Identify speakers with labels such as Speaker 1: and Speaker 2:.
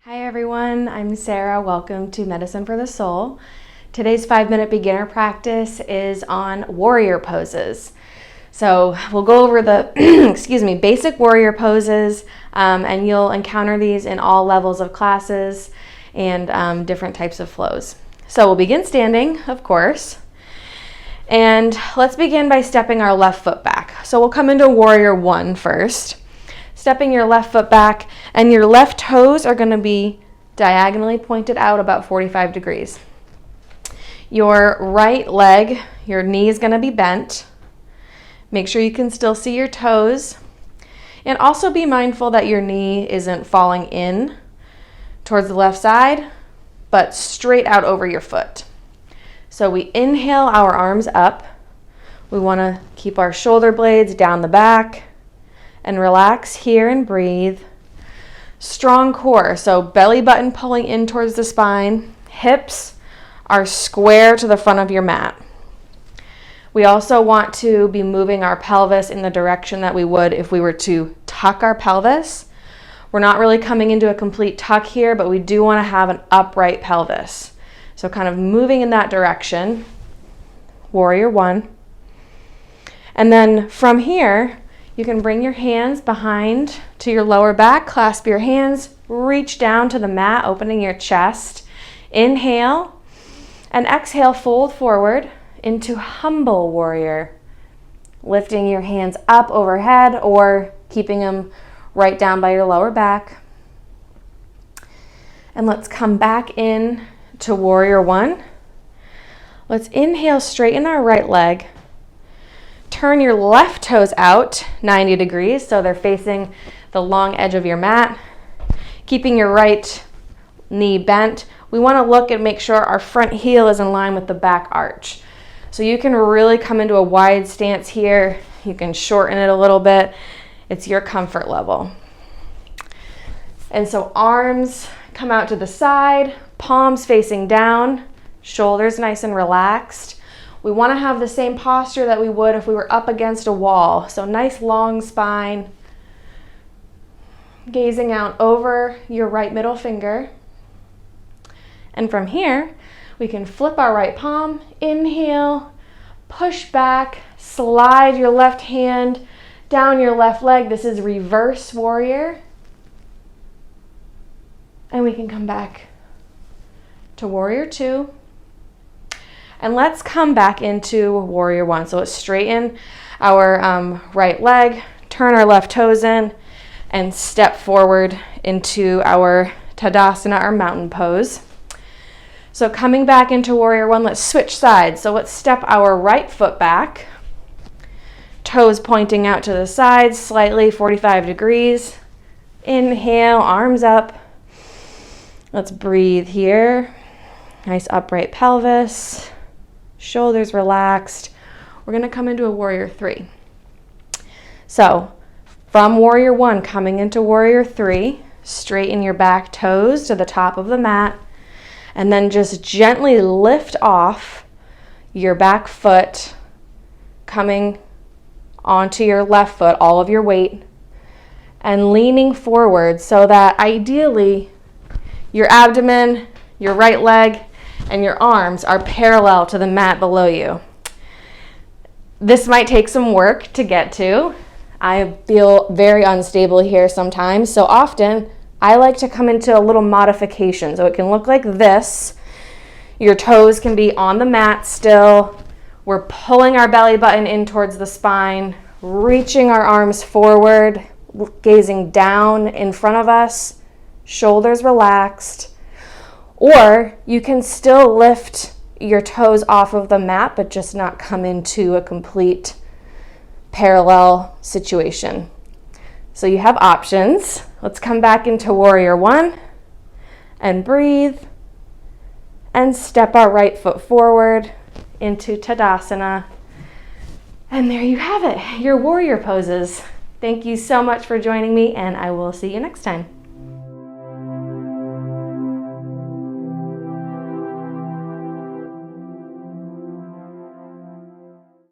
Speaker 1: Hi everyone, I'm Sarah. Welcome to Medicine for the Soul. Today's 5-minute beginner practice is on warrior poses. So we'll go over the basic warrior poses, and you'll encounter these in all levels of classes and different types of flows. So we'll begin standing, of course. And let's begin by stepping our left foot back. So we'll come into warrior 1 first. Stepping your left foot back, and your left toes are going to be diagonally pointed out about 45 degrees. Your right leg, your knee is going to be bent. Make sure you can still see your toes. And also be mindful that your knee isn't falling in towards the left side, but straight out over your foot. So we inhale our arms up. We want to keep our shoulder blades down the back. And relax here and breathe. Strong core, so belly button pulling in towards the spine. Hips are square to the front of your mat. We also want to be moving our pelvis in the direction that we would if we were to tuck our pelvis. We're not really coming into a complete tuck here, but we do want to have an upright pelvis. So kind of moving in that direction. Warrior 1. And then from here, you can bring your hands behind to your lower back, clasp your hands, reach down to the mat, opening your chest. Inhale, and exhale, fold forward into humble warrior. Lifting your hands up overhead or keeping them right down by your lower back. And let's come back in to warrior 1. Let's inhale, straighten our right leg. Turn your left toes out 90 degrees so they're facing the long edge of your mat. Keeping your right knee bent, we want to look and make sure our front heel is in line with the back arch. So you can really come into a wide stance here. You can shorten it a little bit. It's your comfort level. And so arms come out to the side, palms facing down, shoulders nice and relaxed. We want to have the same posture that we would if we were up against a wall. So nice long spine, gazing out over your right middle finger. And from here, we can flip our right palm, inhale, push back, slide your left hand down your left leg. This is reverse warrior. And we can come back to warrior 2. And let's come back into warrior 1. So let's straighten our right leg, turn our left toes in, and step forward into our Tadasana, our mountain pose. So coming back into warrior 1, let's switch sides. So let's step our right foot back, toes pointing out to the sides, slightly 45 degrees. Inhale, arms up. Let's breathe here. Nice upright pelvis. Shoulders relaxed. We're going to come into a warrior 3. So from warrior 1 coming into warrior 3, straighten your back toes to the top of the mat and then just gently lift off your back foot, coming onto your left foot, all of your weight, and leaning forward so that ideally your abdomen, your right leg, and your arms are parallel to the mat below you. This might take some work to get to. I feel very unstable here sometimes, so often I like to come into a little modification. So it can look like this. Your toes can be on the mat still. We're pulling our belly button in towards the spine, reaching our arms forward, gazing down in front of us, shoulders relaxed. Or you can still lift your toes off of the mat, but just not come into a complete parallel situation. So you have options. Let's come back into warrior 1 and breathe and step our right foot forward into Tadasana. And there you have it, your warrior poses. Thank you so much for joining me, and I will see you next time.